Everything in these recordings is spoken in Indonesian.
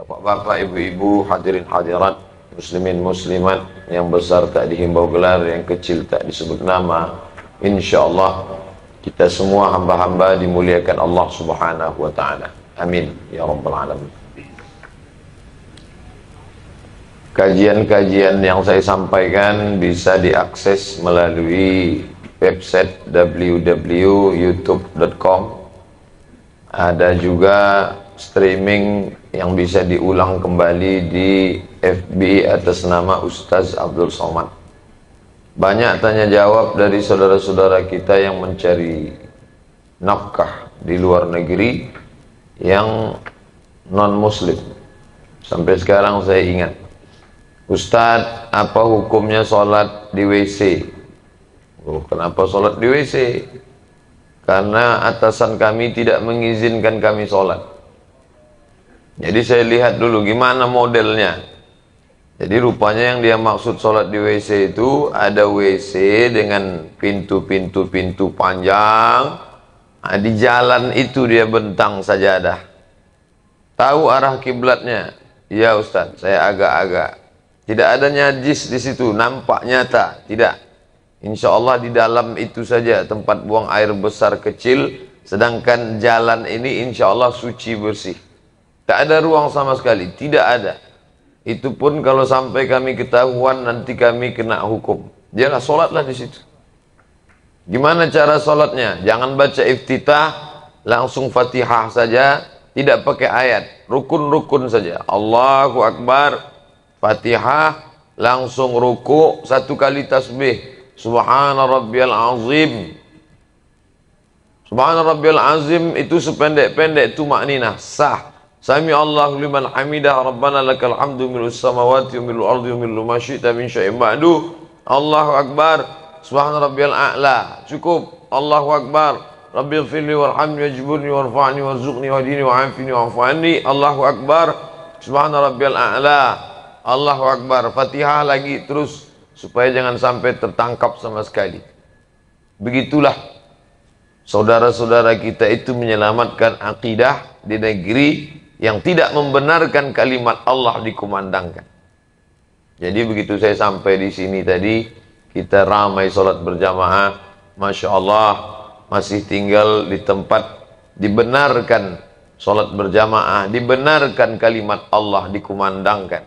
Bapak-bapak, ibu-ibu, hadirin hadirat, muslimin muslimat, yang besar tak dihimbau gelar, yang kecil tak disebut nama. Insyaallah kita semua hamba-hamba dimuliakan Allah Subhanahu wa taala. Amin ya rabbal alamin. Kajian-kajian yang saya sampaikan bisa diakses melalui website www.youtube.com. Ada juga streaming yang bisa diulang kembali di FB atas nama Ustaz Abdul Somad. Banyak tanya jawab dari saudara-saudara kita yang mencari nafkah di luar negeri yang non muslim. Sampai sekarang saya ingat, Ustaz, apa hukumnya sholat di WC? Oh, kenapa sholat di WC? Karena atasan kami tidak mengizinkan kami sholat. Jadi saya lihat dulu gimana modelnya. Jadi rupanya yang dia maksud sholat di WC itu ada WC dengan pintu-pintu panjang. Nah, di jalan itu dia bentang sajadah. Tahu arah kiblatnya? Ya Ustaz, saya agak-agak. Tidak ada najis di situ, nampak nyata. Tidak. Insya Allah di dalam itu saja tempat buang air besar kecil. Sedangkan jalan ini insya Allah suci bersih. Tak ada ruang sama sekali, tidak ada. Itu pun kalau sampai kami ketahuan nanti kami kena hukum. Jangan sholatlah di situ. Gimana cara sholatnya? Jangan baca iftitah, langsung Fatihah saja, tidak pakai ayat, rukun-rukun saja. Allahu Akbar, Fatihah, langsung ruku, satu kali tasbih. Subhana rabbiyal azim. Subhana rabbiyal azim itu sependek-pendek itu maknina sah. Sami Allahu liman hamidah, Rabbana lakal hamdu milus samawati wa milul ardi wa milu ma syi'ta min syai'in ba'du. Allahu Akbar, Subhana rabbiyal a'la. Cukup. Allahu Akbar, Rabbighfirli warhamni wajburni warfa'ni warzuqni wahdini wa'afini wa'fu anni. Allahu Akbar, Subhana rabbiyal a'la. Allahu Akbar. Fatihah lagi terus supaya jangan sampai tertangkap sama sekali. Begitulah saudara-saudara kita itu menyelamatkan akidah di negeri yang tidak membenarkan kalimat Allah dikumandangkan. Jadi begitu saya sampai di sini tadi, kita ramai sholat berjamaah, Masya Allah, masih tinggal di tempat dibenarkan sholat berjamaah, dibenarkan kalimat Allah dikumandangkan.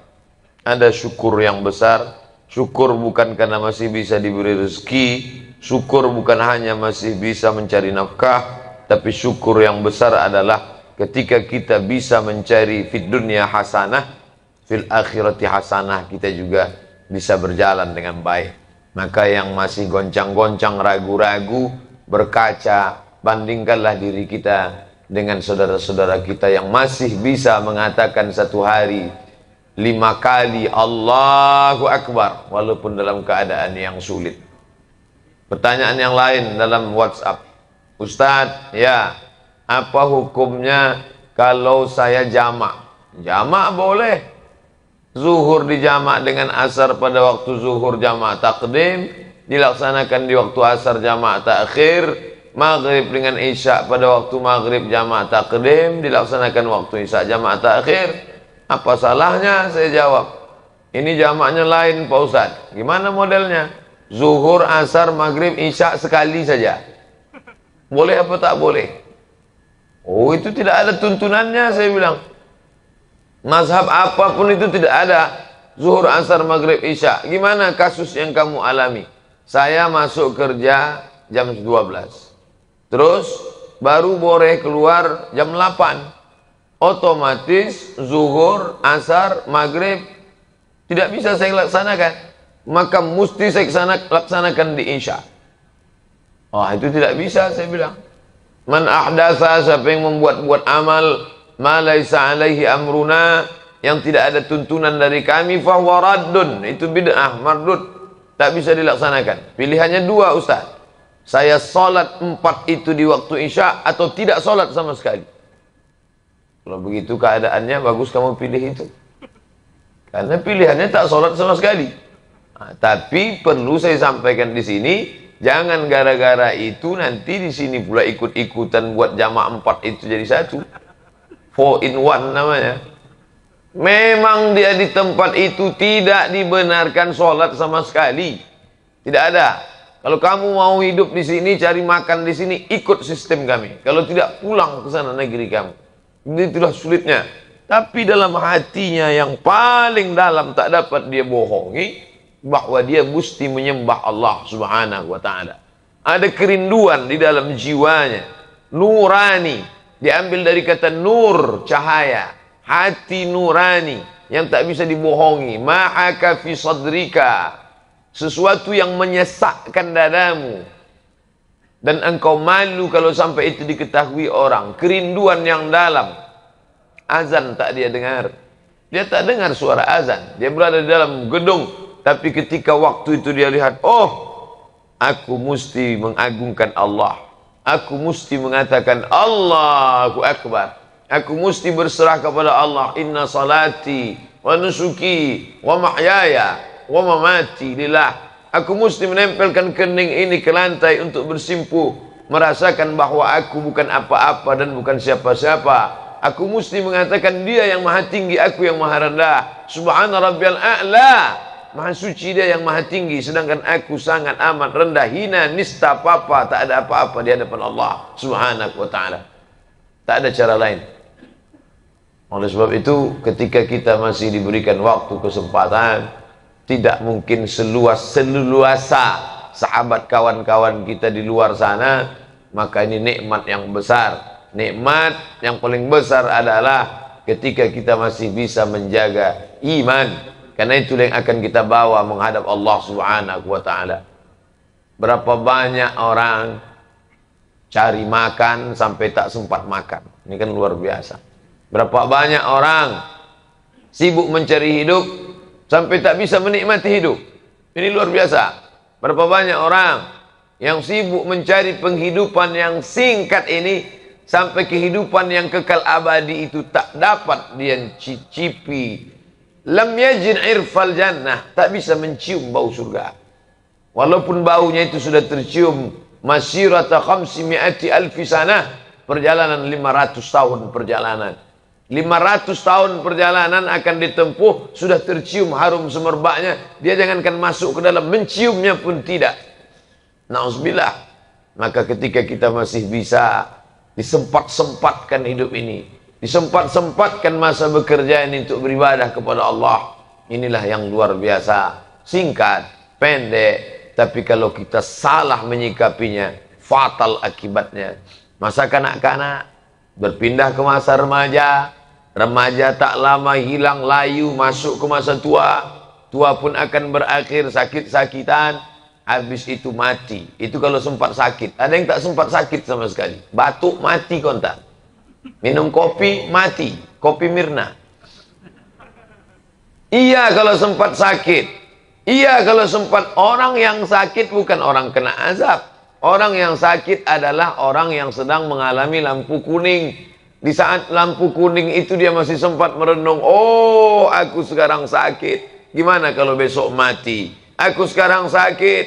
Ada syukur yang besar. Syukur bukan karena masih bisa diberi rezeki, syukur bukan hanya masih bisa mencari nafkah, tapi syukur yang besar adalah ketika kita bisa mencari fid dunya hasanah, fil akhirati hasanah, kita juga bisa berjalan dengan baik. Maka yang masih goncang-goncang, ragu-ragu, berkaca, bandingkanlah diri kita dengan saudara-saudara kita yang masih bisa mengatakan satu hari 5 kali Allahu Akbar walaupun dalam keadaan yang sulit. Pertanyaan yang lain dalam WhatsApp, Ustadz, ya, apa hukumnya kalau saya jamak? Jamak boleh. Zuhur dijamak dengan asar pada waktu zuhur jamak takdim, dilaksanakan di waktu asar jamak takhir. Maghrib dengan isya pada waktu maghrib jamak takdim, dilaksanakan waktu isya jamak takhir. Apa salahnya? Saya jawab, ini jamaknya lain Pak Ustadz. Gimana modelnya? Zuhur, asar, maghrib, isya sekali saja. Boleh apa tak boleh? Oh, itu tidak ada tuntunannya, saya bilang. Mazhab apapun itu tidak ada. Zuhur, asar, maghrib, isya. Gimana kasus yang kamu alami? Saya masuk kerja jam 12. Terus baru boleh keluar jam 8. Otomatis zuhur, asar, maghrib tidak bisa saya laksanakan. Maka mesti saya laksanakan di isya. Oh, itu tidak bisa, saya bilang. Man ahdatsa, siapa yang membuat-buat amal ma laisa alaihi amruna, yang tidak ada tuntunan dari kami, fahuwa raddun, itu bid'ah, mardud, tak bisa dilaksanakan. Pilihannya dua, Ustaz. Saya sholat 4 itu di waktu isya atau tidak sholat sama sekali. Kalau begitu keadaannya, bagus kamu pilih itu. Karena pilihannya tak sholat sama sekali. Nah, tapi perlu saya sampaikan di sini, jangan gara-gara itu nanti di sini pula ikut-ikutan buat jamak 4 itu jadi 1. 4 in 1 namanya. Memang dia di tempat itu tidak dibenarkan sholat sama sekali. Tidak ada. Kalau kamu mau hidup di sini, cari makan di sini, ikut sistem kami. Kalau tidak, pulang ke sana negeri kamu. Itulah sulitnya. Tapi dalam hatinya yang paling dalam tak dapat dia bohongi bahwa dia mesti menyembah Allah Subhanahu wa taala. Ada kerinduan di dalam jiwanya. Nurani, diambil dari kata nur, cahaya. Hati nurani yang tak bisa dibohongi. Ma'aka fi sadrika, sesuatu yang menyesakkan dadamu dan engkau malu kalau sampai itu diketahui orang. Kerinduan yang dalam. Azan tak dia dengar. Dia tak dengar suara azan. Dia berada di dalam gedung, tapi ketika waktu itu dia lihat, oh, aku mesti mengagungkan Allah. Aku mesti mengatakan Allahu Akbar. Aku mesti berserah kepada Allah. Inna salati wa nusuki wa mahyaya wa mamati lillah. Aku mesti menempelkan kening ini ke lantai untuk bersimpuh, merasakan bahwa aku bukan apa-apa dan bukan siapa-siapa. Aku mesti mengatakan dia yang maha tinggi, aku yang maha rendah. Subhana rabbiyal a'la, maha suci dia yang maha tinggi, sedangkan aku sangat amat rendah, hina, nista, apa-apa, tak ada apa-apa di hadapan Allah Subhanahu wa ta'ala. Tak ada cara lain. Oleh sebab itu, ketika kita masih diberikan waktu, kesempatan, tidak mungkin seluasa sahabat kawan-kawan kita di luar sana, maka ini nikmat yang besar. Nikmat yang paling besar adalah ketika kita masih bisa menjaga iman. Karena itu yang akan kita bawa menghadap Allah Subhanahu wa ta'ala. Berapa banyak orang cari makan sampai tak sempat makan. Ini kan luar biasa. Berapa banyak orang sibuk mencari hidup sampai tak bisa menikmati hidup. Ini luar biasa. Berapa banyak orang yang sibuk mencari penghidupan yang singkat ini, sampai kehidupan yang kekal abadi itu tak dapat dia cicipi. Lam yajid irfal jannah, tak bisa mencium bau surga. Walaupun baunya itu sudah tercium masirata 500 alfi sanah, perjalanan 500 tahun perjalanan. 500 tahun perjalanan akan ditempuh, sudah tercium harum semerbaknya, dia jangankan masuk ke dalam, menciumnya pun tidak. Na'udzubillah. Maka ketika kita masih bisa disempat-sempatkan hidup ini, disempat-sempatkan masa bekerja ini untuk beribadah kepada Allah, inilah yang luar biasa. Singkat, pendek, tapi kalau kita salah menyikapinya, fatal akibatnya. Masa kanak-kanak berpindah ke masa remaja, remaja tak lama hilang layu, masuk ke masa tua, tua pun akan berakhir sakit-sakitan. Habis itu mati. Itu kalau sempat sakit. Ada yang tak sempat sakit sama sekali. Batuk mati kontak. Minum kopi mati. Kopi Mirna. Iya kalau sempat sakit. Iya kalau sempat. Orang yang sakit bukan orang kena azab. Orang yang sakit adalah orang yang sedang mengalami lampu kuning. Di saat lampu kuning itu dia masih sempat merenung. Oh, aku sekarang sakit. Gimana kalau besok mati? Aku sekarang sakit,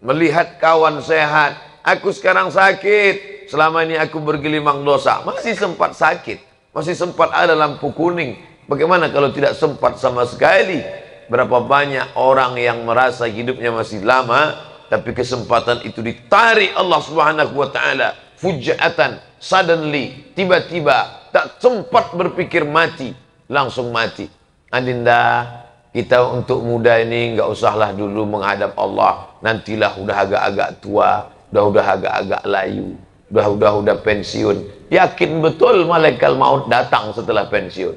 melihat kawan sehat. Aku sekarang sakit, selama ini aku bergelimang dosa. Masih sempat sakit, masih sempat ada lampu kuning. Bagaimana kalau tidak sempat sama sekali? Berapa banyak orang yang merasa hidupnya masih lama, tapi kesempatan itu ditarik Allah Subhanahu wa ta'ala. Fujatan, suddenly, tiba-tiba, tak sempat berpikir mati, langsung mati. Adinda, kita untuk muda ini nggak usahlah dulu menghadap Allah. Nantilah udah agak-agak tua, udah agak-agak layu, udah pensiun. Yakin betul malaikat maut datang setelah pensiun.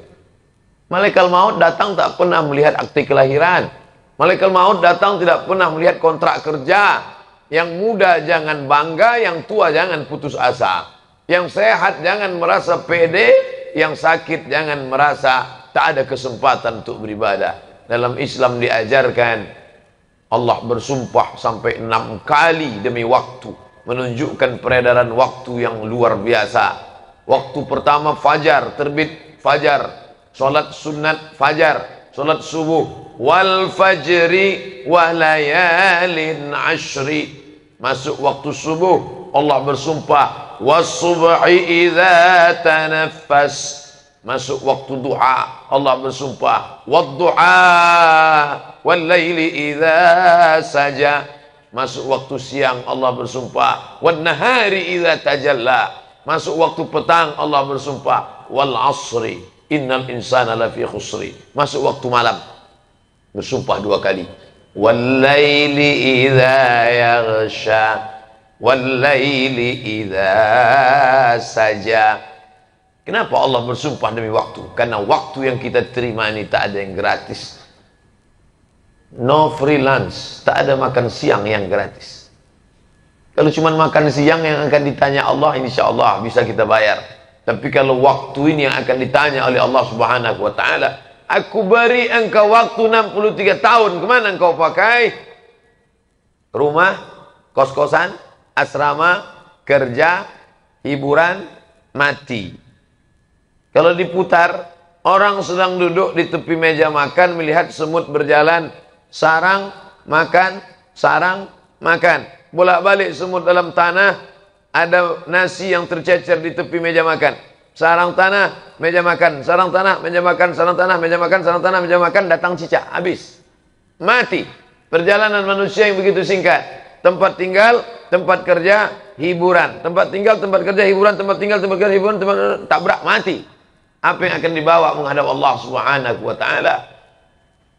Malaikat maut datang tak pernah melihat akte kelahiran. Malaikat maut datang tidak pernah melihat kontrak kerja. Yang muda jangan bangga, yang tua jangan putus asa. Yang sehat jangan merasa pede, yang sakit jangan merasa tak ada kesempatan untuk beribadah. Dalam Islam diajarkan Allah bersumpah sampai 6 kali demi waktu, menunjukkan peredaran waktu yang luar biasa. Waktu pertama fajar, terbit fajar, solat sunat fajar, solat subuh, wal fajri wa layalin ashri. Masuk waktu subuh, Allah bersumpah was subhi idza tanaffas. Masuk waktu duha, Allah bersumpah, wadduha wal laili idza saja. Masuk waktu siang, Allah bersumpah, wan nahari idza tajalla. Masuk waktu petang, Allah bersumpah, wal asri innal insana lafi khusri. Masuk waktu malam, bersumpah 2 kali, wal laili idza yaghsha wal laili idza saja. Kenapa Allah bersumpah demi waktu? Karena waktu yang kita terima ini tak ada yang gratis. No freelance, tak ada makan siang yang gratis. Kalau cuma makan siang yang akan ditanya Allah, insya Allah bisa kita bayar. Tapi kalau waktu ini yang akan ditanya oleh Allah Subhanahu wa Ta'ala, aku beri engkau waktu 63 tahun, kemana engkau pakai? Rumah, kos-kosan, asrama, kerja, hiburan, mati. Kalau diputar, orang sedang duduk di tepi meja makan, melihat semut berjalan, sarang, makan, sarang, makan. Bolak-balik semut dalam tanah, ada nasi yang tercecer di tepi meja makan. Sarang tanah, meja makan, sarang tanah, meja makan, sarang tanah, meja makan, sarang tanah, meja makan, datang cicak, habis. Mati. Perjalanan manusia yang begitu singkat. Tempat tinggal, tempat kerja, hiburan. Tempat tinggal, tempat kerja, hiburan, tempat tinggal, tempat kerja, hiburan, tempat tabrak, mati. Apa yang akan dibawa menghadap Allah Subhanahu wa Ta'ala?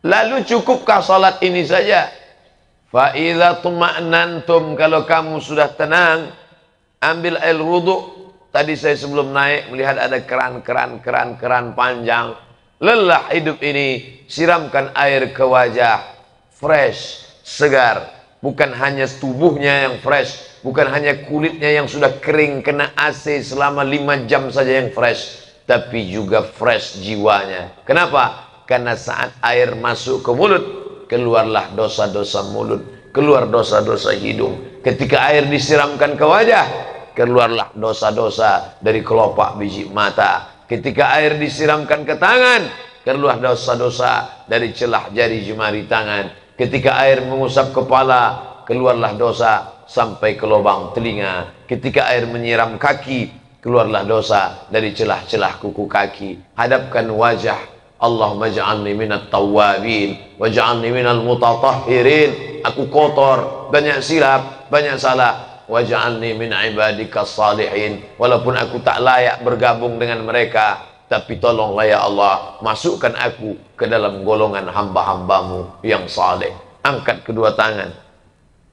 Lalu cukupkah salat ini saja? Fa idza tuma'nantum, kalau kamu sudah tenang, ambil air wudu. Tadi saya sebelum naik melihat ada keran panjang. Lelah hidup ini, siramkan air ke wajah, fresh, segar. Bukan hanya tubuhnya yang fresh, bukan hanya kulitnya yang sudah kering kena AC selama 5 jam saja yang fresh, tapi juga fresh jiwanya. Kenapa? Karena saat air masuk ke mulut, keluarlah dosa-dosa mulut, keluar dosa-dosa hidung. Ketika air disiramkan ke wajah, keluarlah dosa-dosa dari kelopak biji mata. Ketika air disiramkan ke tangan, keluar dosa-dosa dari celah jari jemari tangan. Ketika air mengusap kepala, keluarlah dosa sampai ke lubang telinga. Ketika air menyiram kaki, keluarlah dosa dari celah-celah kuku kaki. Hadapkan wajah. Allahumma ja'alni minat tawwabin waj'alni minal mutatahhirin. Aku kotor, banyak silap, banyak salah. Waj'alni min ibadikas salihin. Walaupun aku tak layak bergabung dengan mereka, tapi tolonglah ya Allah, masukkan aku ke dalam golongan hamba-hambamu yang saleh. Angkat kedua tangan,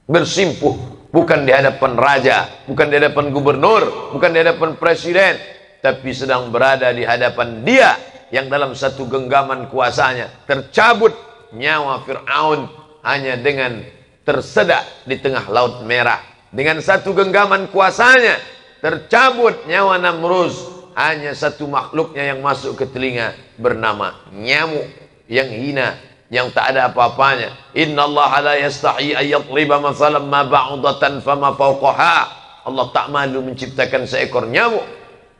bersimpuh, bukan di hadapan raja, bukan di hadapan gubernur, bukan di hadapan presiden, tapi sedang berada di hadapan Dia yang dalam satu genggaman kuasanya tercabut nyawa Fir'aun hanya dengan tersedak di tengah laut merah. Dengan satu genggaman kuasanya tercabut nyawa Namrus, hanya satu makhluknya yang masuk ke telinga bernama nyamuk yang hina, yang tak ada apa-apanya. Innallaha la yastahi ayyadriba mathalan ma ba'udatan fama fawqaha. Allah tak malu menciptakan seekor nyamuk.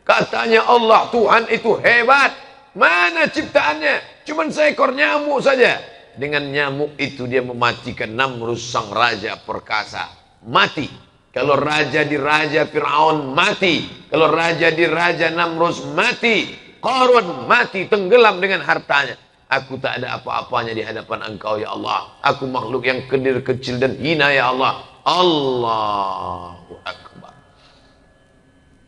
Katanya Allah, Tuhan itu hebat. Mana ciptaannya? Cuman seekor nyamuk saja. Dengan nyamuk itu dia mematikan Namrus sang raja perkasa. Mati. Kalau raja di raja Fir'aun mati. Kalau raja di raja Namrus mati. Qarun mati, tenggelam dengan hartanya. Aku tak ada apa-apanya di hadapan Engkau ya Allah. Aku makhluk yang kecil, kecil dan hina ya Allah. Allahu Akbar.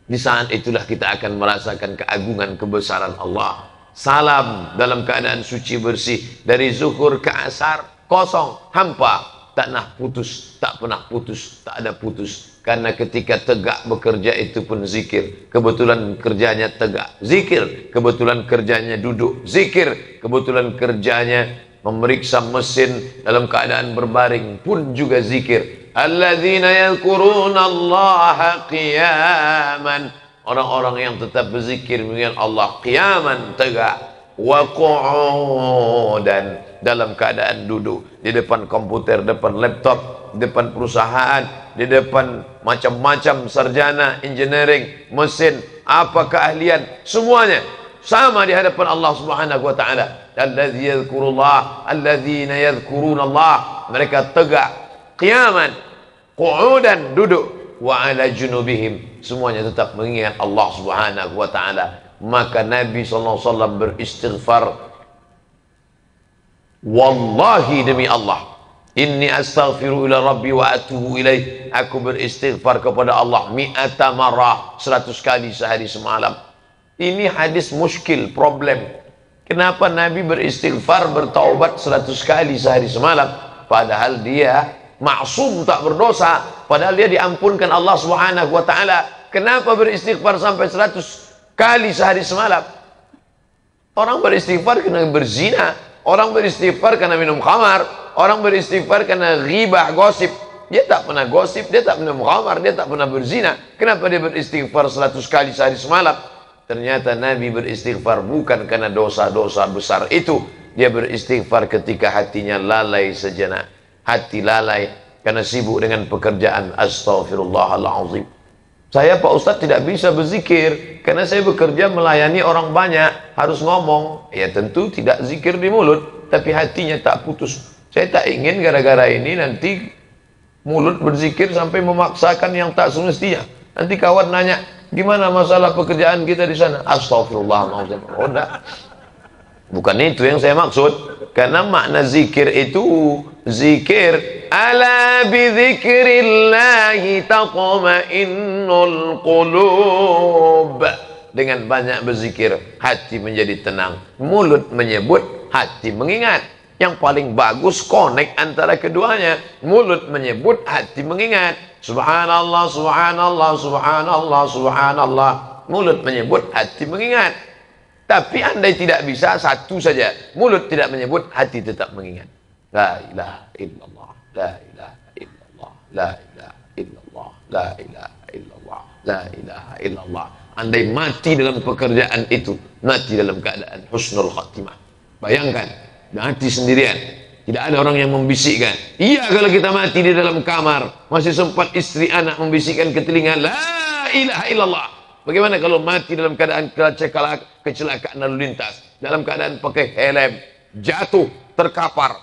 Di saat itulah kita akan merasakan keagungan kebesaran Allah. Salam dalam keadaan suci bersih dari zuhur ke asar, kosong, hampa, tak pernah putus, tak pernah putus, tak ada putus. Karena ketika tegak bekerja itu pun zikir. Kebetulan kerjanya tegak, zikir. Kebetulan kerjanya duduk, zikir. Kebetulan kerjanya memeriksa mesin dalam keadaan berbaring pun juga zikir. Alladzina yadhkuruna Allaha qiyaman. Orang-orang yang tetap berzikir mengingat Allah qiyaman, tegak, wa qu'udan, dalam keadaan duduk di depan komputer, depan laptop, depan perusahaan, di depan macam-macam sarjana engineering, mesin, apa keahlian, semuanya sama di hadapan Allah Subhanahu wa taala. Alladzina yadhkuruna Allah, mereka tegak qiyaman, qu'udan, duduk, wa ala junubihim, semuanya tetap mengingat Allah Subhanahu wa taala. Maka Nabi SAW beristighfar, wallahi demi Allah, inni astaghfiru ila rabbi wa atubu ilaih, aku beristighfar kepada Allah mi'ata marah, 100 kali sehari semalam. Ini hadis muskil, problem. Kenapa Nabi beristighfar, bertaubat 100 kali sehari semalam, padahal dia maksum, tak berdosa, padahal dia diampunkan Allah Subhanahu wa taala. Kenapa beristighfar sampai 100 kali sehari semalam? Orang beristighfar karena berzina, orang beristighfar karena minum khamar, orang beristighfar karena ghibah, gosip. Dia tak pernah gosip, dia tak pernah khamar, dia tak pernah berzina. Kenapa dia beristighfar 100 kali sehari semalam? Ternyata Nabi beristighfar bukan karena dosa-dosa besar itu. Dia beristighfar ketika hatinya lalai sejenak. Hati lalai karena sibuk dengan pekerjaan. Astaghfirullahaladzim. Saya Pak Ustadz tidak bisa berzikir karena saya bekerja melayani orang banyak, harus ngomong. Ya tentu tidak zikir di mulut, tapi hatinya tak putus. Saya tak ingin gara-gara ini nanti mulut berzikir sampai memaksakan yang tak semestinya. Nanti kawan nanya, gimana masalah pekerjaan kita di sana? Astagfirullahaladzim. Oh enggak. Bukan itu yang saya maksud. Karena makna zikir itu, zikir, ala bi dzikrillahi tatma'innul qulub. Dengan banyak berzikir, hati menjadi tenang. Mulut menyebut, hati mengingat. Yang paling bagus connect antara keduanya. Mulut menyebut, hati mengingat. Subhanallah, subhanallah, subhanallah, subhanallah. Mulut menyebut, hati mengingat. Tapi andai tidak bisa, satu saja. Mulut tidak menyebut, hati tetap mengingat. La ilaha illallah, la ilaha illallah, la ilaha illallah, la ilaha illallah, la ilaha illallah. Andai mati dalam pekerjaan itu, mati dalam keadaan husnul khatimah. Bayangkan, mati sendirian. Tidak ada orang yang membisikkan. Iya, kalau kita mati di dalam kamar, masih sempat istri anak membisikkan ke telinga, la ilaha illallah. Bagaimana kalau mati dalam keadaan kecelakaan lalu lintas, dalam keadaan pakai helm, jatuh, terkapar,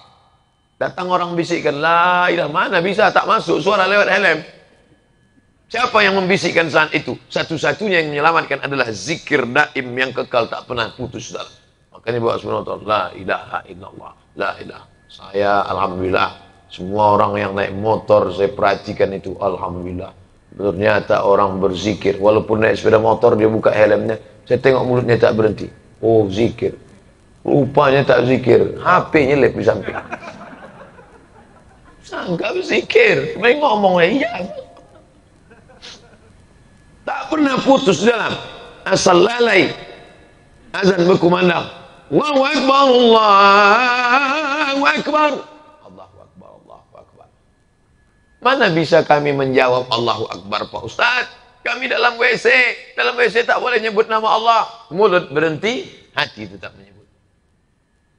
datang orang bisikkan, la ilaha, mana bisa, tak masuk suara lewat helm. Siapa yang membisikkan saat itu? Satu-satunya yang menyelamatkan adalah zikir daim yang kekal, tak pernah putus. Makanya bawa subhanallah, la ilaha illallah, la ilaha. Saya alhamdulillah, semua orang yang naik motor saya perhatikan itu, alhamdulillah. Ternyata orang berzikir, walaupun naik sepeda motor dia buka helmnya, saya tengok mulutnya tak berhenti. Oh zikir, rupanya tak zikir, HP nyelip di samping. Sangka berzikir, main ngomongnya iya. Tak pernah putus dalam, asal lalai. Azan berkumandang, Allahu Akbar, Allahu Akbar. Mana bisa kami menjawab Allahu Akbar Pak Ustadz? Kami dalam WC. Dalam WC tak boleh nyebut nama Allah. Mulut berhenti, hati tetap menyebut.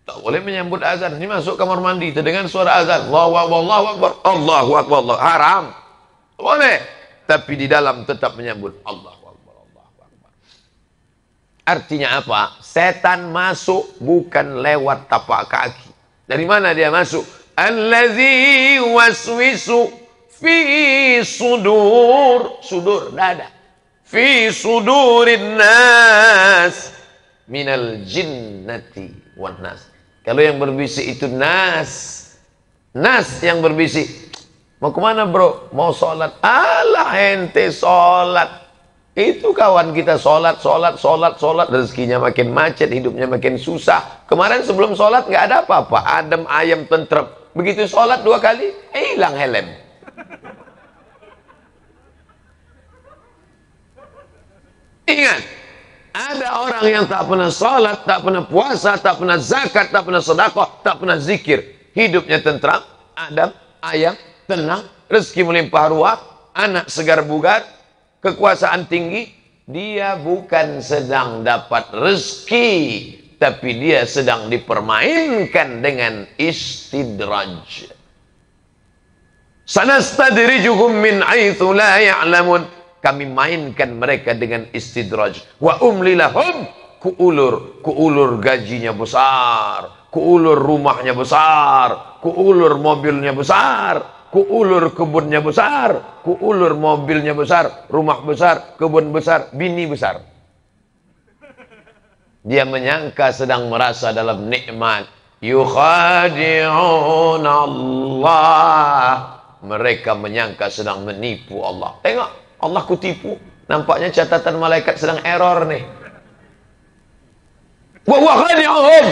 Tak boleh menyambut azan. Ini masuk kamar mandi, terdengar suara azan. Allahu Akbar, Allahu Akbar, Allahu Akbar, Allah. Haram. Boleh. Tapi di dalam tetap menyambut Allahu Akbar, Allahu Akbar. Artinya apa? Setan masuk bukan lewat tapak kaki. Dari mana dia masuk? Allazi waswisu fi sudur, sudur dada, fi sudurin nas minal jinnati wan nas. Kalau yang berbisik itu nas, nas yang berbisik. Mau kemana bro? Mau sholat. Alah ente sholat. Itu kawan kita sholat, rezekinya makin macet, hidupnya makin susah. Kemarin sebelum sholat nggak ada apa-apa, adem ayam tentrem. Begitu sholat 2 kali, hilang helm. Ingat, ada orang yang tak pernah sholat, tak pernah puasa, tak pernah zakat, tak pernah sedekah, tak pernah zikir. Hidupnya tentram, adem, ayam, tenang, rezeki melimpah ruah, anak segar bugar, kekuasaan tinggi. Dia bukan sedang dapat rezeki, tapi dia sedang dipermainkan dengan istidraj. Sanastadrijuhum min haitsu la ya'lamun. Kami mainkan mereka dengan istidraj. Wa umli lahum, kuulur gajinya besar, kuulur rumahnya besar, kuulur mobilnya besar, kuulur kebunnya besar, kuulur mobilnya besar, rumah besar, kebun besar, bini besar. Dia menyangka sedang merasa dalam nikmat. Yukhadi'un Allah. Mereka menyangka sedang menipu Allah. Tengok, Allah kutipu. Nampaknya catatan malaikat sedang error nih. Wa huwa khadi'uhum.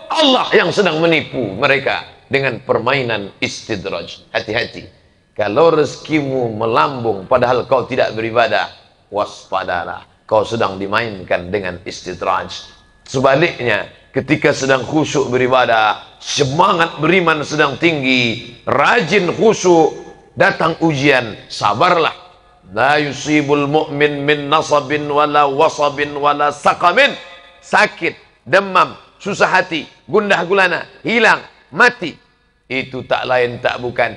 Allah yang sedang menipu mereka dengan permainan istidraj. Hati-hati. Kalau rezekimu melambung padahal kau tidak beribadah, waspadalah. Kau sedang dimainkan dengan istidraj. Sebaliknya, ketika sedang khusyuk beribadah, semangat beriman sedang tinggi, rajin khusyuk, datang ujian, sabarlah. La yusibul mu'min min nasabin wala wasabin wala saqamin. Sakit, demam, susah hati, gundah gulana, hilang, mati. Itu tak lain tak bukan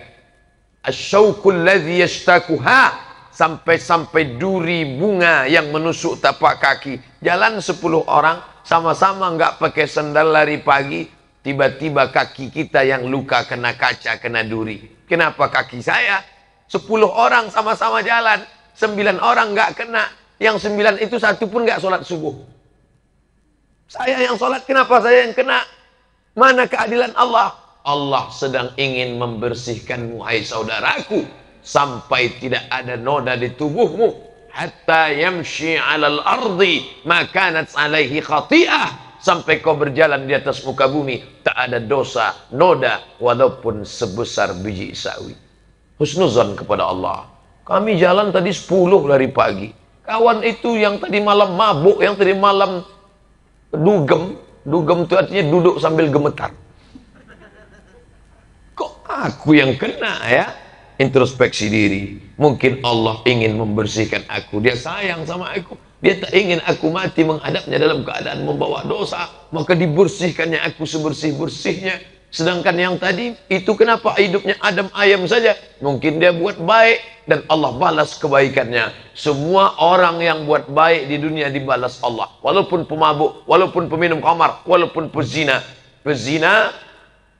asyauqul ladzi yashtakuha. Sampai-sampai duri bunga yang menusuk tapak kaki. Jalan 10 orang, sama-sama nggak pakai sendal lari pagi. Tiba-tiba kaki kita yang luka kena kaca, kena duri. Kenapa kaki saya? 10 orang sama-sama jalan. 9 orang nggak kena. Yang 9 itu satu pun nggak sholat subuh. Saya yang sholat, kenapa saya yang kena? Mana keadilan Allah? Allah sedang ingin membersihkanmu, hai saudaraku. Sampai tidak ada noda di tubuhmu. Hatta yamshi alal ardi makanat alaihi khati'ah. Sampai kau berjalan di atas muka bumi, tak ada dosa, noda, walaupun sebesar biji sawi. Husnuzan kepada Allah. Kami jalan tadi 10 dari pagi. Kawan itu yang tadi malam mabuk, yang tadi malam dugem. Dugem itu artinya duduk sambil gemetar. Kok aku yang kena ya? Introspeksi diri. Mungkin Allah ingin membersihkan aku. Dia sayang sama aku. Dia tak ingin aku mati menghadapnya dalam keadaan membawa dosa. Maka dibersihkannya aku sebersih-bersihnya. Sedangkan yang tadi itu kenapa hidupnya adem ayam saja? Mungkin dia buat baik dan Allah balas kebaikannya. Semua orang yang buat baik di dunia dibalas Allah. Walaupun pemabuk, walaupun peminum khamar, walaupun pezina. Pezina,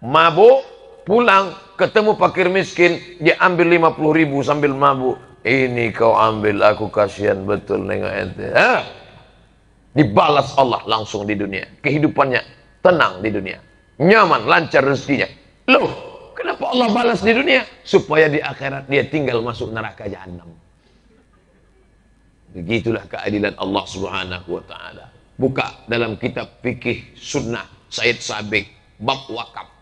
mabuk, pulang ketemu fakir miskin, dia ambil 50.000 sambil mabuk. Ini kau ambil, aku kasihan betul nengok ente. Dibalas Allah langsung di dunia. Kehidupannya tenang di dunia, nyaman, lancar rezekinya. Loh, kenapa Allah balas di dunia? Supaya di akhirat dia tinggal masuk neraka jahanam. Begitulah keadilan Allah Subhanahu wa taala. Buka dalam kitab fikih sunnah Said Sabiq bab wakaf.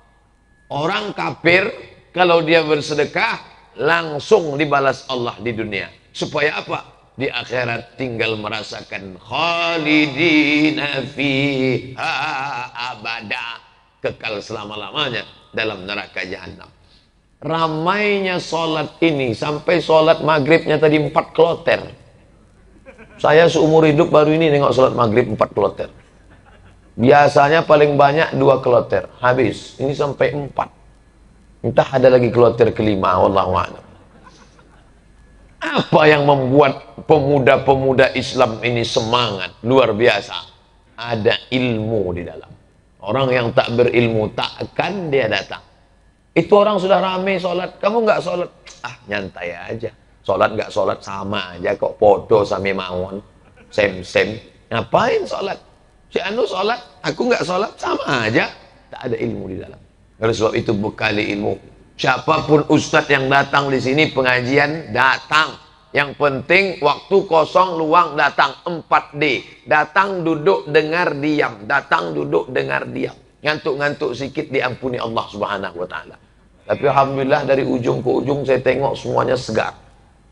Orang kafir kalau dia bersedekah langsung dibalas Allah di dunia. Supaya apa? Di akhirat tinggal merasakan khalidina fiha abada, kekal selama-lamanya dalam neraka jahanam. Ramainya sholat ini sampai sholat maghribnya tadi 4 kloter. Saya seumur hidup baru ini nengok sholat maghrib 4 kloter. Biasanya paling banyak 2 kloter, habis. Ini sampai 4. Entah ada lagi kloter kelima, wallahu a'lam. Apa yang membuat pemuda-pemuda Islam ini semangat luar biasa? Ada ilmu di dalam. Orang yang tak berilmu takkan dia datang. Itu orang sudah ramai sholat, kamu nggak sholat, nyantai aja. Sholat nggak sholat sama aja kok, podo sami mawon, sem-sem. Ngapain sholat? Si anu sholat, aku nggak sholat, sama aja. Tak ada ilmu di dalam. Oleh sebab itu bekali ilmu. Siapapun ustadz yang datang di sini pengajian, datang. Yang penting waktu kosong luang datang. 4D. Datang, duduk, dengar, diam. Datang, duduk, dengar, diam. Ngantuk-ngantuk sikit diampuni Allah Subhanahu wa taala. Tapi alhamdulillah dari ujung ke ujung saya tengok semuanya segar.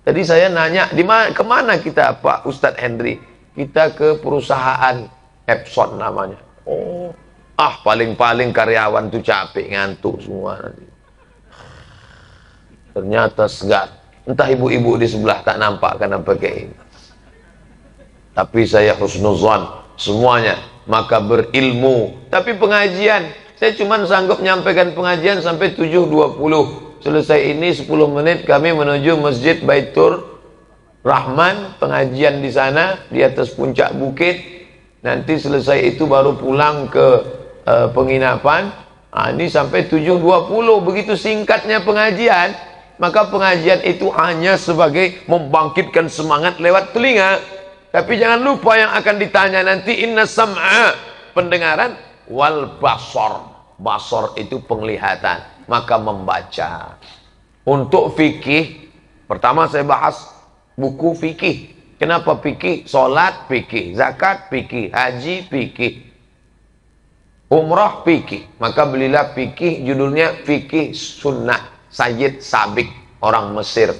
Tadi saya nanya, kemana kita Pak Ustadz Henry? Kita ke perusahaan Epson namanya. Oh, paling-paling karyawan tuh capek, ngantuk semua nanti. Ternyata segar. Entah ibu-ibu di sebelah tak nampak karena pakai ini. Tapi saya husnuzan semuanya, maka berilmu. Tapi pengajian, saya cuma sanggup menyampaikan pengajian sampai 7.20. Selesai ini 10 menit kami menuju Masjid Baitur Rahman, pengajian di sana di atas puncak bukit. Nanti selesai itu baru pulang ke penginapan. Ini sampai 7.20. Begitu singkatnya pengajian. Maka pengajian itu hanya sebagai membangkitkan semangat lewat telinga. Tapi jangan lupa yang akan ditanya nanti, inna sam'a, pendengaran, wal basor. Basor itu penglihatan, maka membaca. Untuk fikih, pertama saya bahas buku fikih. Kenapa fikih? Salat fikih, zakat fikih, haji fikih, umrah fikih. Maka belilah fikih, judulnya Fikih Sunnah Sayyid Sabiq, orang Mesir.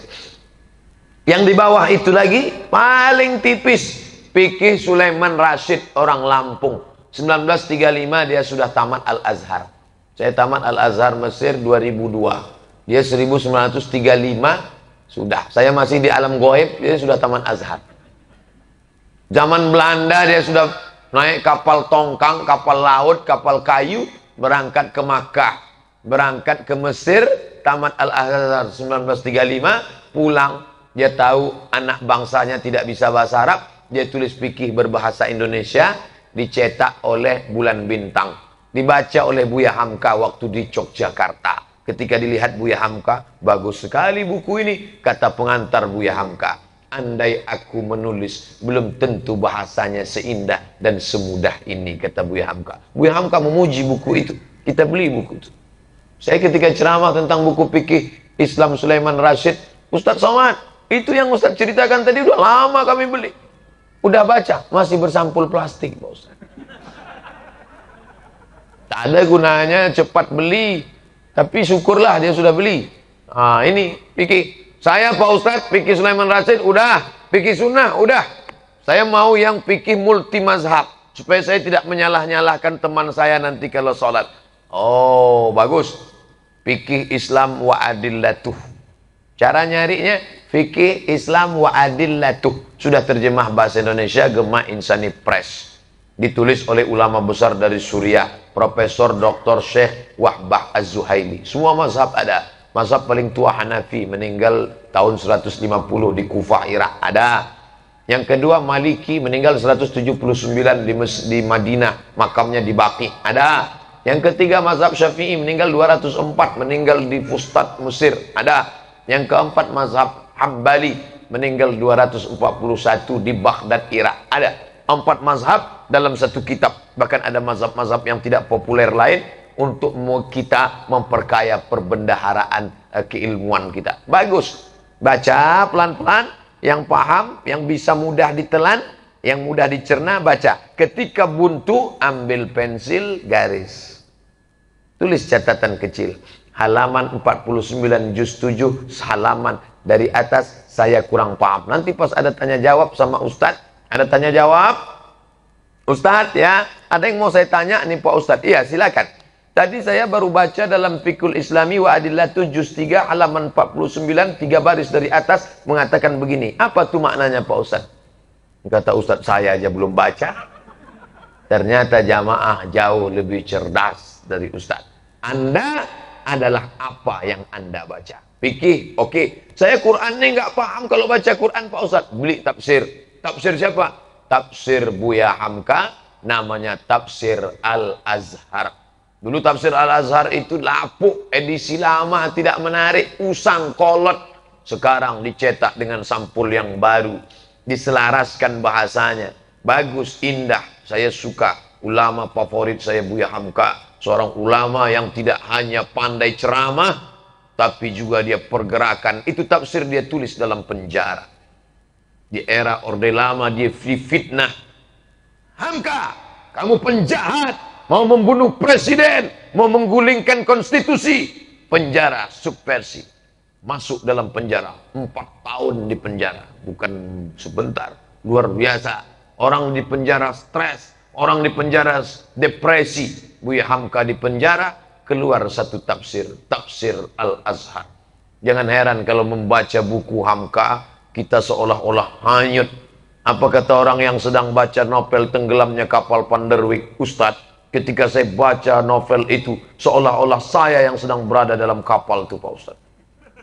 Yang di bawah itu lagi paling tipis, Fikih Sulaiman Rashid, orang Lampung. 1935 dia sudah tamat Al-Azhar. Saya tamat Al-Azhar Mesir 2002. Dia 1935 sudah. Saya masih di alam goib, dia sudah tamat Azhar. Zaman Belanda dia sudah naik kapal tongkang, kapal laut, kapal kayu, berangkat ke Makkah, berangkat ke Mesir, tamat Al-Azhar 1935, pulang. Dia tahu anak bangsanya tidak bisa bahasa Arab, dia tulis fikih berbahasa Indonesia, dicetak oleh Bulan Bintang, dibaca oleh Buya Hamka waktu di Yogyakarta. Ketika dilihat Buya Hamka, bagus sekali buku ini, kata pengantar Buya Hamka. Andai aku menulis, belum tentu bahasanya seindah dan semudah ini, kata Buya Hamka. Buya Hamka memuji buku itu, kita beli buku itu. Saya ketika ceramah tentang buku fikih Islam Sulaiman Rashid, Ustadz Somad, itu yang Ustadz ceritakan tadi udah lama kami beli. Udah baca, masih bersampul plastik, Pak Ustaz. Tak ada gunanya cepat beli. Tapi syukurlah dia sudah beli. Nah, ini fikih. Saya Pak Ustaz, fikih Sulaiman Rashid udah, fikih sunnah udah. Saya mau yang fikih multi mazhab, supaya saya tidak menyalah-nyalahkan teman saya nanti kalau sholat. Oh, bagus. Fikih Islam wa adillatuh. Cara nyarinya Fikih Islam wa adillatuh. Sudah terjemah bahasa Indonesia, Gema Insani Press. Ditulis oleh ulama besar dari Suriah, Profesor Dr. Syekh Wahbah Az-Zuhaili. Semua mazhab ada. Mazhab paling tua Hanafi, meninggal tahun 150 di Kufah, Irak, ada. Yang kedua Maliki, meninggal 179 di Madinah, makamnya di Baqi, ada. Yang ketiga mazhab Syafi'i, meninggal 204, meninggal di Fustat, Mesir, ada. Yang keempat mazhab Hambali, meninggal 241 di Baghdad, Irak, ada. 4 mazhab dalam satu kitab. Bahkan ada mazhab-mazhab yang tidak populer lain untuk kita memperkaya perbendaharaan keilmuan kita. Bagus. Baca pelan-pelan, yang paham, yang bisa mudah ditelan, yang mudah dicerna, baca. Ketika buntu, ambil pensil, garis. Tulis catatan kecil. Halaman 49 juz 7, halaman dari atas, saya kurang paham. Nanti pas ada tanya jawab sama Ustadz, ada tanya jawab, Ustadz ya, ada yang mau saya tanya nih Pak Ustadz. Iya silakan. Tadi saya baru baca dalam Fiqhul Islami wa Adillatu juz 3 halaman 49, 3 baris dari atas mengatakan begini. Apa tuh maknanya Pak Ustadz? Kata Ustadz, saya aja belum baca. Ternyata jamaah jauh lebih cerdas dari Ustadz. Anda adalah apa yang Anda baca. Fikih, oke. Saya Quran ini nggak paham kalau baca Quran Pak Ustadz. Beli tafsir. Tafsir siapa? Tafsir Buya Hamka, namanya Tafsir Al-Azhar. Dulu Tafsir Al-Azhar itu lapuk, edisi lama, tidak menarik, usang, kolot. Sekarang dicetak dengan sampul yang baru, diselaraskan bahasanya. Bagus, indah, saya suka. Ulama favorit saya Buya Hamka. Seorang ulama yang tidak hanya pandai ceramah, tapi juga dia pergerakan. Itu tafsir dia tulis dalam penjara. Di era Orde Lama dia fitnah. Hamka, kamu penjahat, mau membunuh presiden, mau menggulingkan konstitusi. Penjara, subversi. Masuk dalam penjara, 4 tahun di penjara. Bukan sebentar, luar biasa. Orang di penjara stres, orang di penjara depresi. Buya Hamka di penjara, keluar satu tafsir, Tafsir Al-Azhar. Jangan heran kalau membaca buku Hamka, kita seolah-olah hanyut. Apa kata orang yang sedang baca novel Tenggelamnya Kapal Panderwick? Ustadz, ketika saya baca novel itu, seolah-olah saya yang sedang berada dalam kapal itu Pak Ustadz.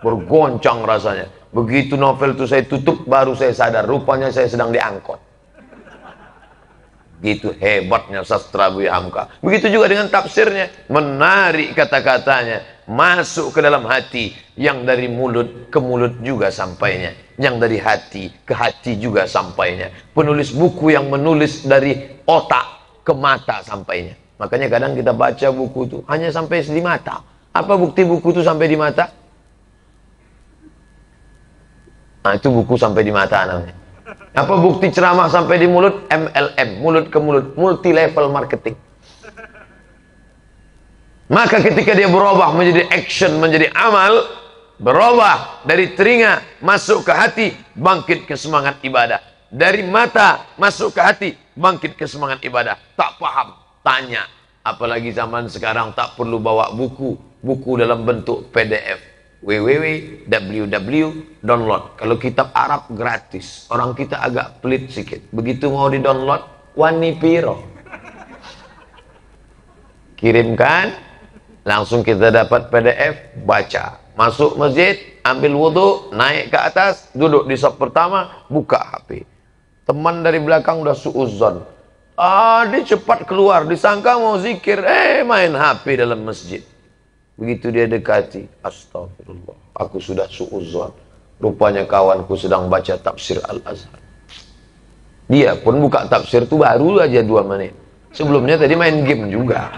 Bergoncang rasanya. Begitu novel itu saya tutup, baru saya sadar, rupanya saya sedang diangkut. Gitu hebatnya sastra Buya Hamka. Begitu juga dengan tafsirnya, menarik kata-katanya. masuk ke dalam hati. Yang dari mulut ke mulut juga sampainya. Yang dari hati ke hati juga sampainya. Penulis buku yang menulis dari otak ke mata sampainya. Makanya kadang kita baca buku itu hanya sampai di mata. Apa bukti buku itu sampai di mata? Nah, itu buku sampai di mata namanya. Apa bukti ceramah sampai di mulut? MLM, mulut ke mulut, multi level marketing. Maka ketika dia berubah menjadi action, menjadi amal, berubah dari telinga masuk ke hati, bangkit ke semangat ibadah. Dari mata masuk ke hati, bangkit ke semangat ibadah. Tak paham, tanya. Apalagi zaman sekarang tak perlu bawa buku, buku dalam bentuk PDF. www.download. Kalau kitab Arab gratis, orang kita agak pelit sedikit. Begitu mau di download, wani piro. Kirimkan, langsung kita dapat PDF, baca. Masuk masjid, ambil wudhu, naik ke atas, duduk di saf pertama, buka HP. Teman dari belakang udah suuzon. Dia cepat keluar, disangka mau zikir, main HP dalam masjid. Begitu dia dekati, astagfirullah, aku sudah suuzon. Rupanya kawanku sedang baca tafsir Al-Azhar. Dia pun buka tafsir itu baru aja 2 menit. Sebelumnya tadi main game juga.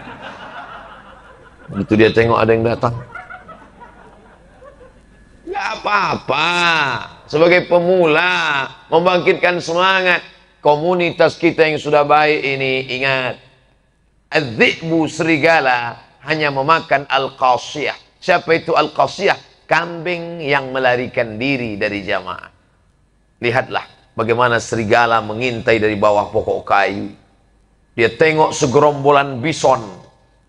Begitu dia tengok ada yang datang. Gak apa-apa. Sebagai pemula, membangkitkan semangat. Komunitas kita yang sudah baik ini, ingat. Az-zi'bu serigala hanya memakan al-qasiyah. Siapa itu al-qasiyah? Kambing yang melarikan diri dari jamaah. Lihatlah bagaimana serigala mengintai dari bawah pokok kayu. Dia tengok segerombolan bison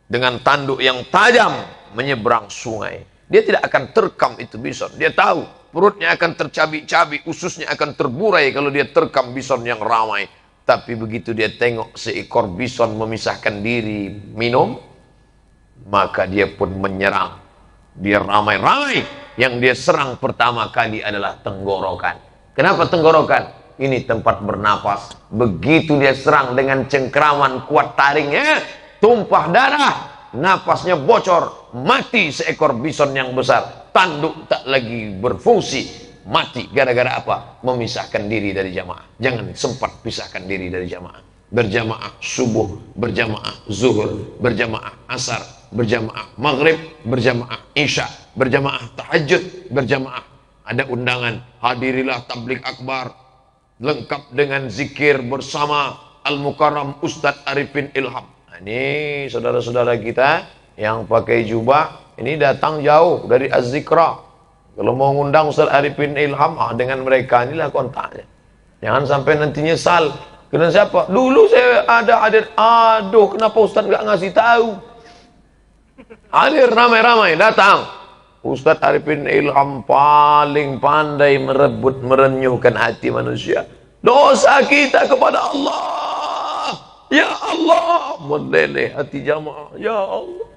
dengan tanduk yang tajam menyeberang sungai. Dia tidak akan terkam itu bison. Dia tahu perutnya akan tercabik-cabik, ususnya akan terburai kalau dia terkam bison yang ramai. Tapi begitu dia tengok seekor bison memisahkan diri minum, maka dia pun menyerang. Dia ramai-ramai. Yang dia serang pertama kali adalah tenggorokan. Kenapa tenggorokan? Ini tempat bernapas. Begitu dia serang dengan cengkraman kuat taringnya, tumpah darah, napasnya bocor, mati seekor bison yang besar. Tanduk tak lagi berfungsi, mati. Gara-gara apa? Memisahkan diri dari jamaah. Jangan sempat pisahkan diri dari jamaah. Berjamaah subuh, berjamaah zuhur, berjamaah asar, berjamaah maghrib, berjamaah isya, berjamaah tahajud, berjamaah. Ada undangan, hadirilah tablik akbar lengkap dengan zikir bersama Al-Mukarram Ustadz Arifin Ilham. Nah, ini saudara-saudara kita yang pakai jubah, ini datang jauh dari Az-Zikra. Kalau mau ngundang Ustadz Arifin Ilham, dengan mereka inilah kontaknya. Jangan sampai nanti nyesal. Kena siapa? Dulu saya ada hadir. Aduh, kenapa Ustaz nggak ngasih tahu? Hadir ramai-ramai, datang. Ustaz Arifin Ilham paling pandai merebut, merenyuhkan hati manusia. Dosa kita kepada Allah. Ya Allah, meleleh hati jamaah. Ya Allah.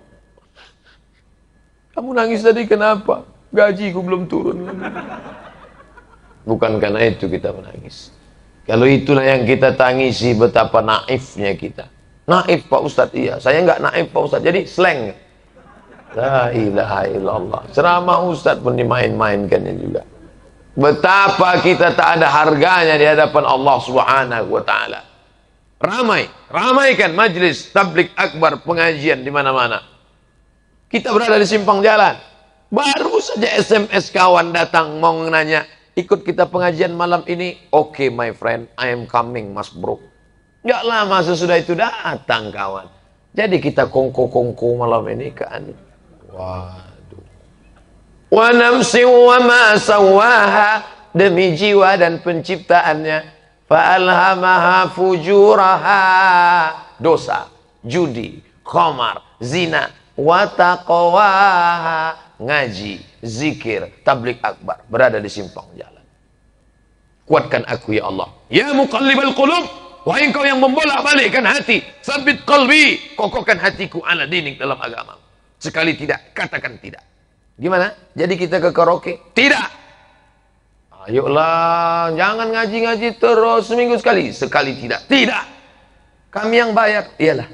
Kamu nangis tadi kenapa? Gajiku belum turun. Bukan karena itu kita menangis. Kalau itulah yang kita tangisi, betapa naifnya kita. Naif Pak Ustadz, iya. Saya nggak naif Pak Ustadz, jadi slang. La ilaha illallah. Ceramah Ustadz pun dimain-mainkannya juga. Betapa kita tak ada harganya di hadapan Allah Subhanahu wa Ta'ala. Ramaikan majlis tablik akbar, pengajian di mana-mana. Kita berada di simpang jalan. Baru saja SMS kawan datang mau nanya, ikut kita pengajian malam ini. Oke, my friend, I am coming, Mas Bro. Nggak lama sesudah itu datang kawan. Jadi kita kongko-kongko malam ini kan. Waduh. Wa nafsi wa ma sawaha, demi jiwa dan penciptaannya. Fa alhamaha fujuraha, dosa, judi, khamar, zina, wa taqwaha, ngaji, zikir, tablik akbar, berada di simpang jalan. Kuatkan aku ya Allah. Ya muqallibal qulub, wahai engkau yang membolak-balikkan hati, sabit qalbi, kokohkan hatiku ala dinik, dalam agama. Sekali tidak, katakan tidak. Gimana? Jadi kita ke karaoke? Tidak. Ayolah, jangan ngaji-ngaji terus seminggu sekali. Sekali tidak. Tidak. Kami yang bayar. Iyalah.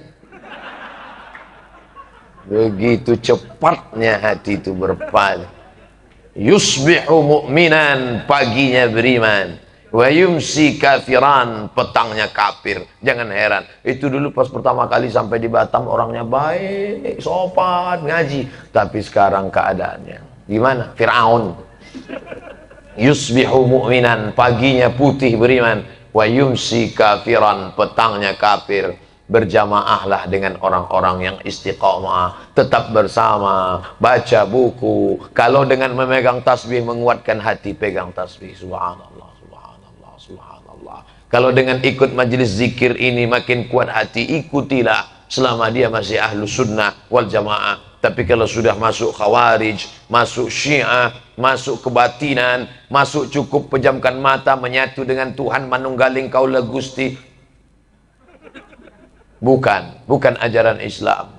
Begitu cepatnya hati itu berpaling. Yusbihu mu'minan, paginya beriman, wa yumsi kafiran, petangnya kafir. Jangan heran, itu dulu pas pertama kali sampai di Batam orangnya baik, sopan, ngaji. Tapi sekarang keadaannya gimana? Fir'aun. Yusbihu mu'minan, paginya putih beriman, wa yumsi kafiran, petangnya kafir. Berjamaahlah dengan orang-orang yang istiqamah, tetap bersama, baca buku. Kalau dengan memegang tasbih menguatkan hati, pegang tasbih. Subhanallah, subhanallah, subhanallah. Kalau dengan ikut majelis zikir ini makin kuat hati, ikutilah selama dia masih ahlu sunnah wal jamaah. Tapi kalau sudah masuk khawarij, masuk syiah, masuk kebatinan, masuk cukup pejamkan mata, menyatu dengan Tuhan, manunggaling kaula Gusti, bukan ajaran Islam.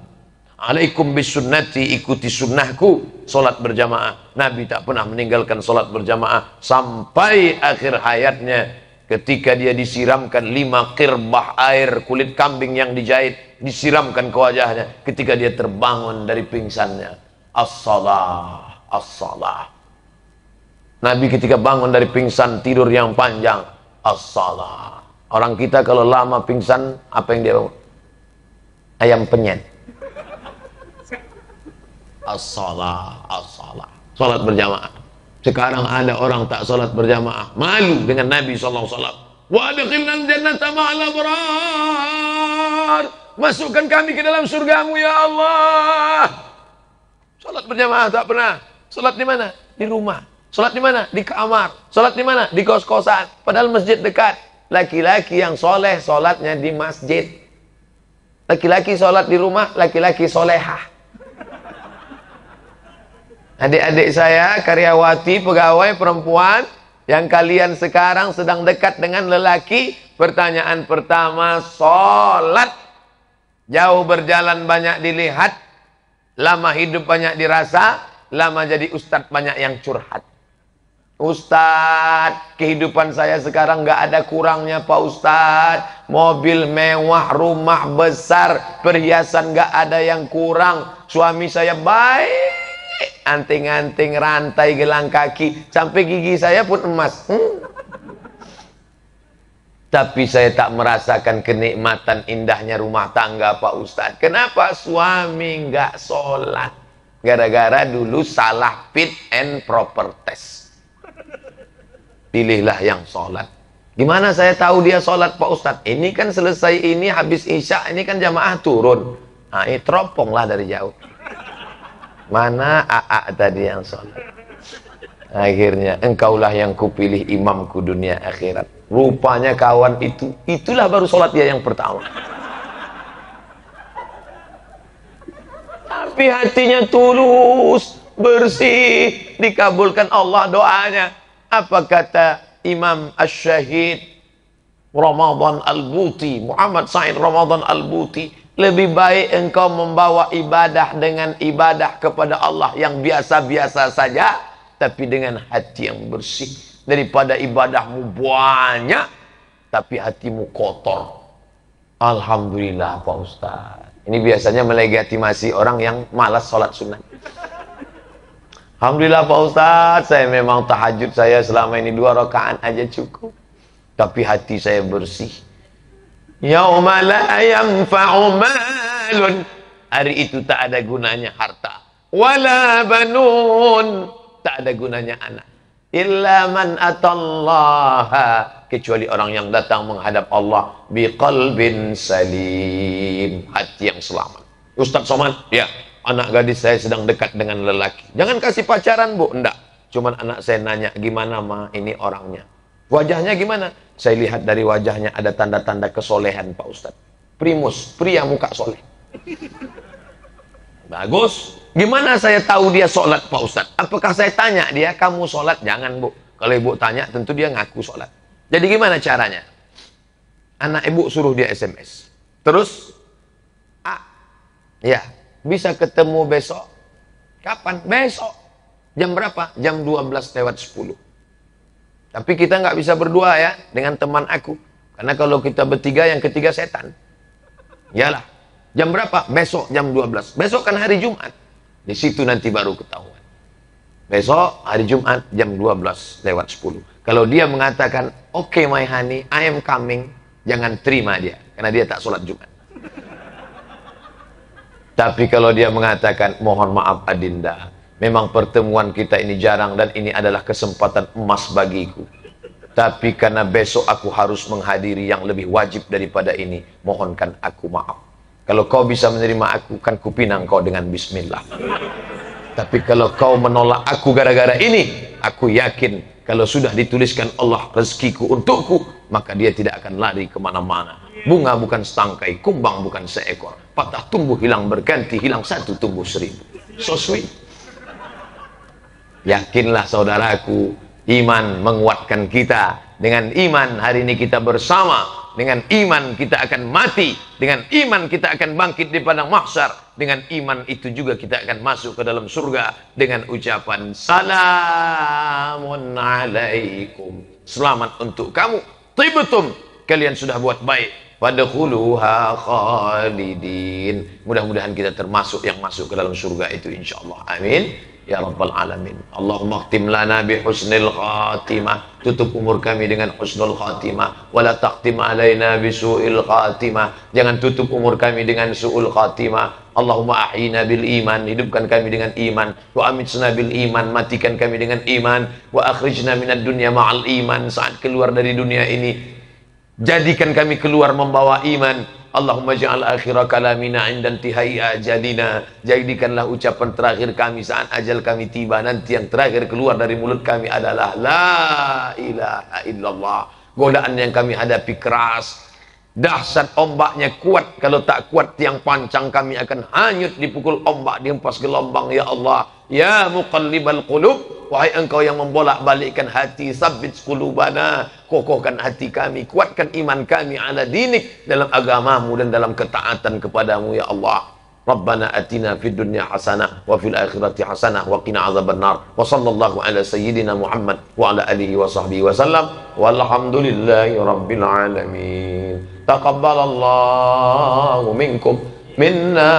Alaikum bisunnati, ikuti sunnahku, solat berjamaah. Nabi tak pernah meninggalkan solat berjamaah sampai akhir hayatnya, ketika dia disiramkan 5 qirbah air kulit kambing yang dijahit, disiramkan ke wajahnya ketika dia terbangun dari pingsannya. As-salah, as-salah. Nabi ketika bangun dari pingsan tidur yang panjang, as-salah. Orang kita kalau lama pingsan, apa yang dia bangun? Ayam penyet. As-salah, as-salah. Salat berjamaah. Sekarang ada orang tak salat berjamaah, malu dengan Nabi sallallahu alaihi wasallam. Wa adkhilnal jannata ma'al abrar. Masukkan kami ke dalam surgamu ya Allah. Salat berjamaah tak pernah. Salat di mana? Di rumah. Salat di mana? Di kamar. Salat di mana? Di kos-kosan. Padahal masjid dekat. Laki-laki yang soleh salatnya di masjid. Laki-laki sholat di rumah, laki-laki solehah. Adik-adik saya, karyawati, pegawai, perempuan, yang kalian sekarang sedang dekat dengan lelaki, pertanyaan pertama, sholat. Jauh berjalan banyak dilihat, lama hidup banyak dirasa, lama jadi ustadz banyak yang curhat. Ustadz, kehidupan saya sekarang nggak ada kurangnya Pak Ustadz. Mobil mewah, rumah besar, perhiasan nggak ada yang kurang. Suami saya baik, anting-anting, rantai, gelang kaki, sampai gigi saya pun emas. Tapi saya tak merasakan kenikmatan indahnya rumah tangga Pak Ustadz. Kenapa? Suami nggak sholat. Gara-gara dulu salah fit and proper test. Pilihlah yang sholat. Gimana saya tahu dia sholat Pak Ustadz? Ini kan selesai ini, habis isya, ini kan jamaah turun. Nah, ini teroponglah dari jauh. Mana AA tadi yang sholat? Akhirnya, engkaulah yang kupilih imamku dunia akhirat. Rupanya kawan itu, itulah baru sholat dia yang pertama. Tapi hatinya tulus, bersih, dikabulkan Allah doanya. Apa kata Imam Asy-Syahid Ramadan Al-Buti, Muhammad Said Ramadan Al-Buti? Lebih baik engkau membawa ibadah dengan ibadah kepada Allah yang biasa-biasa saja, tapi dengan hati yang bersih, daripada ibadahmu banyak tapi hatimu kotor. Alhamdulillah Pak Ustaz. Ini biasanya melegitimasi orang yang malas sholat sunat. Alhamdulillah Pak Ustaz, saya memang tahajud saya selama ini 2 rakaat aja cukup. Tapi hati saya bersih. Yauma la yanfa'u malun. Hari itu tak ada gunanya harta. Wala banun. Tak ada gunanya anak. Illa man atallaha. Kecuali orang yang datang menghadap Allah. Biqalbin salim. Hati yang selamat. Ustaz Somad, ya. Anak gadis saya sedang dekat dengan lelaki. Jangan kasih pacaran Bu, enggak. Cuman anak saya nanya, gimana Ma ini orangnya? Wajahnya gimana? Saya lihat dari wajahnya ada tanda-tanda kesolehan Pak Ustadz. Primus, pria muka soleh. Bagus. Gimana saya tahu dia sholat Pak Ustadz? Apakah saya tanya dia, kamu sholat? Jangan Bu. Kalau Ibu tanya, tentu dia ngaku sholat. Jadi gimana caranya? Anak Ibu suruh dia SMS. Terus, ya, bisa ketemu besok. Kapan? Besok. Jam berapa? Jam 12:10. Tapi kita nggak bisa berdua ya dengan teman aku. Karena kalau kita bertiga, yang ketiga setan. Yalah. Jam berapa? Besok jam 12. Besok kan hari Jumat. Di situ nanti baru ketahuan. Besok hari Jumat jam 12:10. Kalau dia mengatakan, "Oke, my honey, I am coming," jangan terima dia, karena dia tak sholat Jumat. Tapi kalau dia mengatakan, "Mohon maaf Adinda, memang pertemuan kita ini jarang dan ini adalah kesempatan emas bagiku. Tapi karena besok aku harus menghadiri yang lebih wajib daripada ini, mohonkan aku maaf. Kalau kau bisa menerima aku, kan kupinang kau dengan bismillah. Tapi kalau kau menolak aku gara-gara ini, aku yakin kalau sudah dituliskan Allah rezekiku untukku, maka dia tidak akan lari kemana-mana. Bunga bukan setangkai, kumbang bukan seekor. Patah tumbuh hilang berganti, hilang satu tumbuh 1000. So sweet." Yakinlah saudaraku, iman menguatkan kita. Dengan iman hari ini kita bersama. Dengan iman kita akan mati. Dengan iman kita akan bangkit di padang mahsyar. Dengan iman itu juga kita akan masuk ke dalam surga. Dengan ucapan salamun alaikum. Selamat untuk kamu. Tibtum. Kalian sudah buat baik. Fadkhuluha khalidin. Mudah-mudahan kita termasuk yang masuk ke dalam surga itu insyaallah. Amin. Ya Rabbal Alamin. Allahumma khtim lana bi husnil khatimah. Tutup umur kami dengan husnul khatimah. Wala taqtim alaina bi su'il khatimah. Jangan tutup umur kami dengan su'ul khatimah. Allahumma ahyina bil iman. Hidupkan kami dengan iman. Wa amitsna bil iman. Matikan kami dengan iman. Wa akhrijna minad dunya ma'al iman. Saat keluar dari dunia ini, jadikan kami keluar membawa iman. Allahumma ja'al akhira kalamina inda intihai ajalina. Jadikanlah ucapan terakhir kami saat ajal kami tiba. Nanti yang terakhir keluar dari mulut kami adalah la ilaha illallah. Godaan yang kami hadapi keras, dahsyat, ombaknya kuat. Kalau tak kuat tiang pancang kami akan hanyut dipukul ombak, dihempas gelombang. Ya Allah, ya muqallibal qulub, wahai engkau yang membolak-balikkan hati, sabbit qulubana, kokohkan hati kami, kuatkan iman kami ala dinik, dalam agamamu dan dalam ketaatan kepadamu. Ya Allah, Rabbana atina fid dunya hasanah wa fil akhirati hasanah wa qina azabannar. Wa sallallahu ala sayyidina Muhammad wa ala alihi wa sahbihi wa sallam. Walhamdulillahi rabbil alamin. Taqabbalallahu minkum minna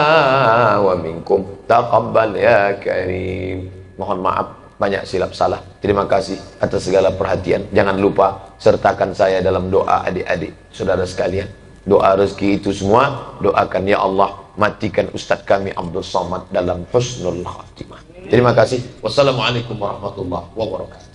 wa minkum. Taqabbal ya karim. Mohon maaf banyak silap salah. Terima kasih atas segala perhatian. Jangan lupa sertakan saya dalam doa adik-adik, saudara sekalian. Doa rezeki itu semua doakan, ya Allah, matikan Ustadz kami Abdul Somad dalam husnul khatimah. Terima kasih. Wassalamualaikum warahmatullahi wabarakatuh.